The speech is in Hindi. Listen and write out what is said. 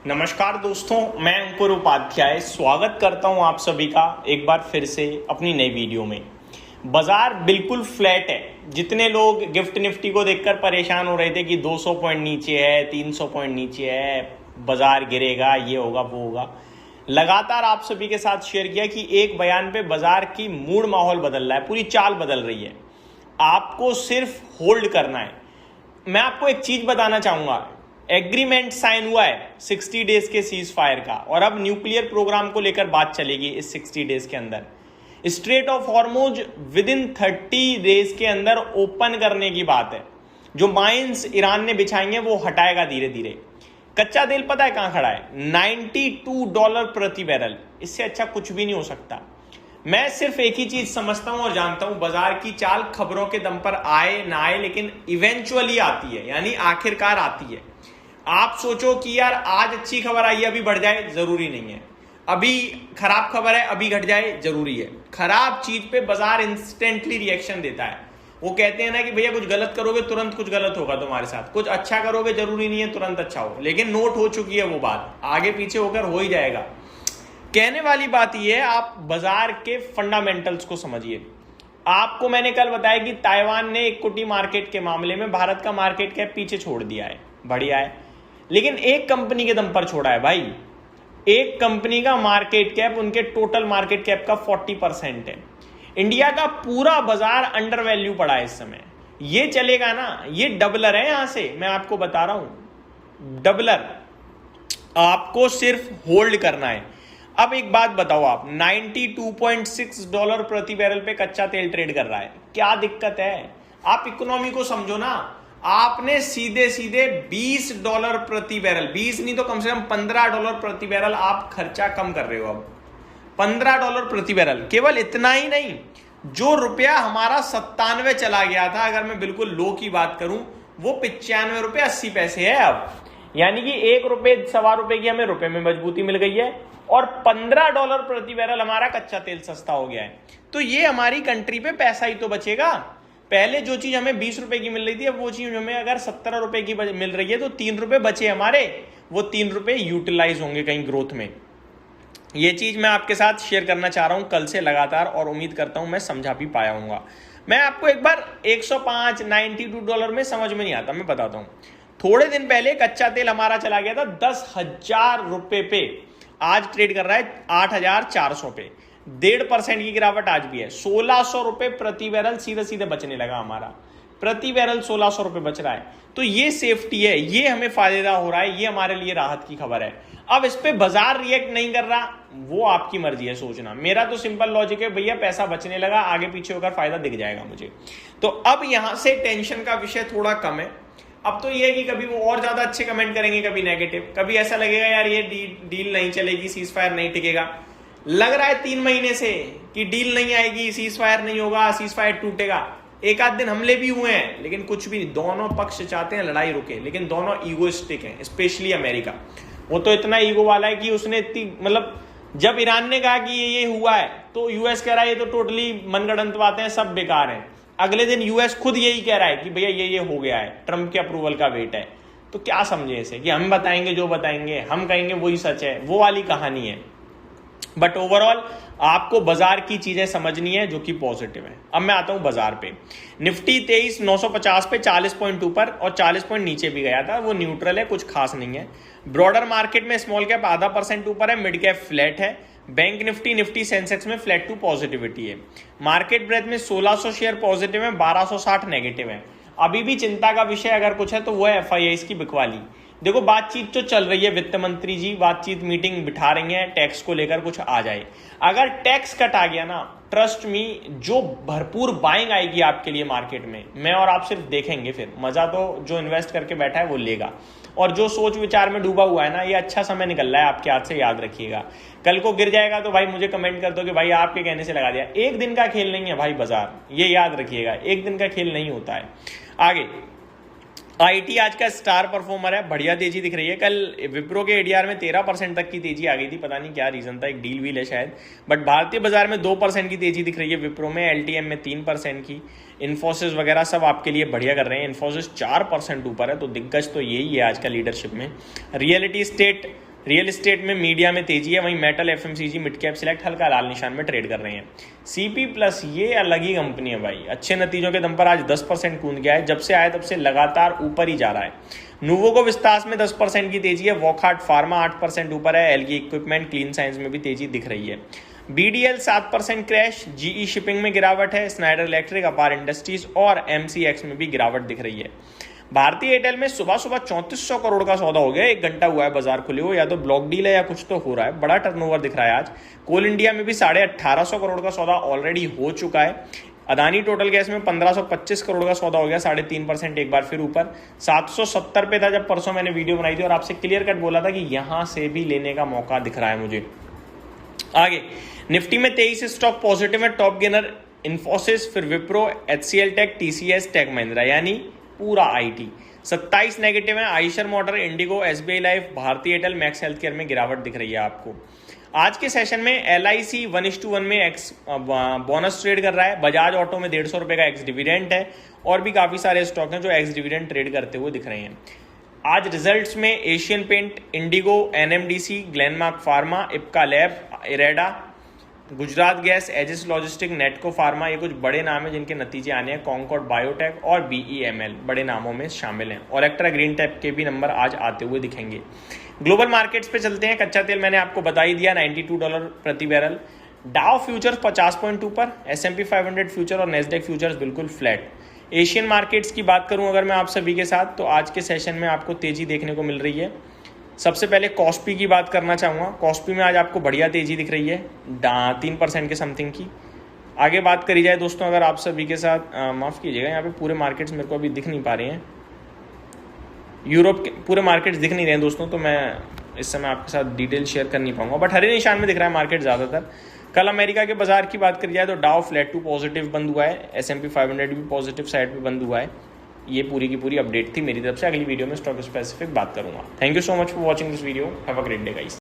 नमस्कार दोस्तों, मैं अंकुर उपाध्याय स्वागत करता हूं आप सभी का एक बार फिर से अपनी नई वीडियो में। बाजार बिल्कुल फ्लैट है। जितने लोग गिफ्ट निफ्टी को देखकर परेशान हो रहे थे कि 200 पॉइंट नीचे है, 300 पॉइंट नीचे है, बाजार गिरेगा, ये होगा वो होगा, लगातार आप सभी के साथ शेयर किया कि एक बयान पे बाजार की मूड माहौल बदल रहा है, पूरी चाल बदल रही है। आपको सिर्फ होल्ड करना है। मैं आपको एक चीज बताना चाहूंगा, एग्रीमेंट साइन हुआ है 60 डेज के सीज फायर का, और अब न्यूक्लियर प्रोग्राम को लेकर बात चलेगी इस 60 डेज के अंदर। Straight of Hormuz with in 30 days के अंदर ओपन करने की बात है। जो माइंस ईरान ने बिछाएंगे वो हटाएगा धीरे धीरे। कच्चा तेल पता है कहां खड़ा है? $92 प्रति बैरल। इससे अच्छा कुछ भी नहीं हो सकता। मैं सिर्फ एक ही चीज समझता हूं और जानता हूं, बाजार की चाल खबरों के दम पर आए ना आए लेकिन इवेंचुअली आती है, यानी आखिरकार आती है। आप सोचो कि यार आज अच्छी खबर आई है अभी बढ़ जाए, जरूरी नहीं है। अभी खराब खबर है अभी घट जाए, जरूरी है। खराब चीज पे बाजार इंस्टेंटली रिएक्शन देता है। वो कहते हैं ना कि भैया कुछ गलत करोगे तुरंत कुछ गलत होगा तुम्हारे साथ, कुछ अच्छा करोगे जरूरी नहीं है तुरंत अच्छा हो। लेकिन नोट हो चुकी है वो बात, आगे पीछे होकर हो ही जाएगा। कहने वाली बात यह है, आप बाजार के फंडामेंटल्स को समझिए। आपको मैंने कल बताया कि ताइवान ने इक्विटी मार्केट के मामले में भारत का मार्केट कैप पीछे छोड़ दिया है, बढ़िया है, लेकिन एक कंपनी के दम पर छोड़ा है भाई। एक कंपनी का मार्केट कैप उनके टोटल मार्केट कैप का 40% है। इंडिया का पूरा बाजार अंडर वैल्यू पड़ा है इस समय। ये चलेगा ना, ये डबलर है। यहां से मैं आपको बता रहा हूं, डबलर। आपको सिर्फ होल्ड करना है। अब एक बात बताओ, आप $92.6 प्रति बैरल पे कच्चा तेल ट्रेड कर रहा है, क्या दिक्कत है? आप इकोनॉमी को समझो ना। आपने सीधे सीधे $20 प्रति बैरल, 20 नहीं तो कम से कम $15 प्रति बैरल आप खर्चा कम कर रहे हो। अब $15 प्रति बैरल। केवल इतना ही नहीं, जो रुपया हमारा 97 चला गया था, अगर मैं बिल्कुल लो की बात करूं, वो $95.80 है अब। यानी कि ₹1 ₹1.25 की हमें रुपए में मजबूती मिल गई है, और $15 प्रति बैरल हमारा कच्चा तेल सस्ता हो गया है। तो ये हमारी कंट्री पे पैसा ही तो बचेगा। पहले जो चीज हमें ₹20 की मिल रही थी, अब वो चीज हमें अगर ₹17 की मिल रही है, तो ₹3 बचे हमारे। वो ₹3 यूटिलाइज होंगे कहीं ग्रोथ में। ये चीज मैं आपके साथ शेयर करना चाह रहा हूं कल से लगातार, और उम्मीद करता हूं मैं समझा भी पाया हूंगा। मैं आपको एक बार 105 $92 में समझ में नहीं आता, मैं बताता हूं। थोड़े दिन पहले कच्चा तेल हमारा चला गया था ₹10,000 पे, आज ट्रेड कर रहा है 8,400 पे। 1.5% की गिरावट आज भी है। ₹1,600 प्रति बैरल सीधे सीधे बचने लगा हमारा। प्रति बैरल ₹1,600 बच रहा है। तो ये सेफ्टी है, ये हमें फायदा हो रहा है, ये हमारे लिए राहत की खबर है। अब इस पे बाजार रिएक्ट नहीं कर रहा, वो आपकी मर्जी है सोचना। मेरा तो सिंपल लॉजिक है, भैया पैसा बचने लगा, आगे पीछे होकर फायदा दिख जाएगा मुझे। तो अब यहां से टेंशन का विषय थोड़ा कम है। अब तो ये है कि कभी वो और ज्यादा अच्छे कमेंट करेंगे, कभी नेगेटिव, कभी ऐसा लगेगा यार ये डील नहीं चलेगी, सीज फायर नहीं टिकेगा। लग रहा है 3 महीने से कि डील नहीं आएगी, सीज फायर नहीं होगा, सीज फायर टूटेगा। एक आध दिन हमले भी हुए हैं, लेकिन कुछ भी नहीं। दोनों पक्ष चाहते हैं लड़ाई रुके, लेकिन दोनों ईगोइस्टिक हैं, स्पेशली अमेरिका। वो तो इतना ईगो वाला है कि उसने इतनी, मतलब जब ईरान ने कहा कि ये हुआ है, तो यूएस कह रहा है ये तो टोटली मनगढ़ंत बातें हैं, सब बेकार हैं। अगले दिन यूएस खुद यही कह रहा है कि भैया ये हो गया है, ट्रंप के अप्रूवल का वेट है। तो क्या समझे इसे कि हम बताएंगे जो बताएंगे, हम कहेंगे वही सच है, वो वाली कहानी है। बट ओवरऑल आपको बाजार की चीजें समझनी है जो कि पॉजिटिव है। अब मैं आता हूं बाजार पे। निफ्टी 23,950 पे 40 पॉइंट ऊपर और 40 पॉइंट नीचे भी गया था, वो न्यूट्रल है, कुछ खास नहीं है। ब्रॉडर मार्केट में स्मॉल कैप ½ % ऊपर है, मिड कैप फ्लैट है। बैंक निफ्टी सेंसेक्स में फ्लैट टू पॉजिटिविटी है। मार्केट ब्रेथ में 1600 शेयर पॉजिटिव है, 1260 नेगेटिव है। अभी भी चिंता का विषय अगर कुछ है तो वो है FIIs की बिकवाली। देखो बातचीत तो चल रही है, वित्त मंत्री जी बातचीत मीटिंग बिठा रही हैं, टैक्स को लेकर कुछ आ जाए। अगर टैक्स कट आ गया ना, ट्रस्ट मी, जो भरपूर बाइंग आएगी आपके लिए मार्केट में, मैं और आप सिर्फ देखेंगे। फिर मजा तो जो इन्वेस्ट करके बैठा है वो लेगा, और जो सोच विचार में डूबा हुआ है ना, ये अच्छा समय निकल रहा है आपके हाथ से, याद रखिएगा। कल को गिर जाएगा तो भाई मुझे कमेंट कर दो कि भाई आपके कहने से लगा दिया। एक दिन का खेल नहीं है भाई बाजार, ये याद रखिएगा, एक दिन का खेल नहीं होता है। आगे आईटी आज का स्टार परफॉर्मर है, बढ़िया तेजी दिख रही है। कल विप्रो के एडीआर में 13% तक की तेजी आ गई थी, पता नहीं क्या रीजन था, एक डील व्हील है शायद। बट भारतीय बाजार में 2% की तेजी दिख रही है, विप्रो में, एलटीएम में 3% की। इन्फोसिस वगैरह सब आपके लिए बढ़िया कर रहे हैं। इन्फोसिस 4% ऊपर है, तो दिग्गज तो यही है आज का लीडरशिप में। रियलिटी स्टेट रियल एस्टेट में मीडिया में तेजी है, वहीं metal, FMCG, mid cap select हल्का लाल निशान में ट्रेड कर रहे हैं। सीपी प्लस ये अलग ही कंपनी है भाई, अच्छे नतीजों के दम पर आज 10% कूद गया है, जब से आया तब से लगातार ऊपर ही जा रहा है। नूवोको विस्तास में 10% की तेजी है, वॉकहार्ट फार्मा 8% ऊपर है, एलगी इक्विपमेंट, क्लीन साइंस में भी तेजी दिख रही है। बीडीएल 7% क्रैश, जीई शिपिंग में गिरावट है, स्नाइडर इलेक्ट्रिक, अपार इंडस्ट्रीज और एमसीएक्स में भी गिरावट दिख रही है। भारतीय एयरटेल में सुबह 3400 करोड़ का सौदा हो गया, 1 घंटा हुआ है बाजार खुले हुए, या तो ब्लॉक डील है या कुछ तो हो रहा है, बड़ा टर्नओवर दिख रहा है आज। कोल इंडिया में भी 1850 करोड़ का सौदा ऑलरेडी हो चुका है। अदानी टोटल गैस में 1525 करोड़ का सौदा हो गया, 3.5% एक बार फिर ऊपर। 770 पे था जब परसों मैंने वीडियो बनाई थी और आपसे क्लियर कट बोला था कि यहां से भी लेने का मौका दिख रहा है मुझे। आगे निफ्टी में 23 स्टॉक पॉजिटिव है, टॉप गेनर इन्फोसिस, फिर Wipro, HCL tech, TCS, tech Mahindra, यानी पूरा आईटी। 27 नेगेटिव है, Eicher motor, IndiGo, SBI life, Bharti Airtel, Max health care में गिरावट दिख रही है आपको। आज के सेशन में एलआईसी 1:1 में एक्स बोनस ट्रेड कर रहा है, बजाज ऑटो में 150 रुपये का एक्स डिविडेंड है, और भी काफी सारे स्टॉक हैं जो एक्स डिविडेंड ट्रेड करते हुए दिख रहे हैं। आज रिजल्ट्स में Asian paint, IndiGo, NMDC, Glenmark pharma, Ipca lab, IREDA, Gujarat gas, Aegis logistic, Natco pharma, ये कुछ बड़े नाम हैं जिनके नतीजे आने हैं। कॉन्कॉर्ड बायोटेक और बीईएमएल बड़े नामों में शामिल हैं, और इलेक्ट्रा ग्रीन टेक के भी नंबर आज आते हुए दिखेंगे। ग्लोबल मार्केट्स पे चलते हैं। कच्चा तेल मैंने आपको बता ही दिया, $92 प्रति बैरल। डाउ फ्यूचर्स 50 पॉइंट ऊपर, एसएमपी 500 फ्यूचर और नेस्डेक फ्यूचर्स बिल्कुल फ्लैट। एशियन मार्केट्स की बात करूं अगर मैं आप सभी के साथ, तो आज के सेशन में आपको तेजी देखने को मिल रही है। सबसे पहले कॉस्पी की बात करना चाहूँगा। कॉस्पी में आज आपको बढ़िया तेजी दिख रही है, 3% के समथिंग की। आगे बात करी जाए दोस्तों अगर आप सभी के साथ, माफ़ कीजिएगा यहाँ पे पूरे मार्केट्स मेरे को अभी दिख नहीं पा रहे हैं, यूरोप के पूरे मार्केट्स दिख नहीं रहे हैं दोस्तों, तो मैं इस समय आपके साथ डिटेल शेयर कर नहीं पाऊंगा, बट हरे निशान में दिख रहा है मार्केट ज़्यादातर। कल अमेरिका के बाजार की बात करी जाए तो डाउ फ्लैट टू पॉजिटिव बंद हुआ है, एसएमपी 500 भी पॉजिटिव साइड पे बंद हुआ है। ये पूरी की पूरी अपडेट थी मेरी तरफ से। अगली वीडियो में स्टॉक स्पेसिफिक बात करूंगा। Thank you so much for watching this video. Have a great day guys.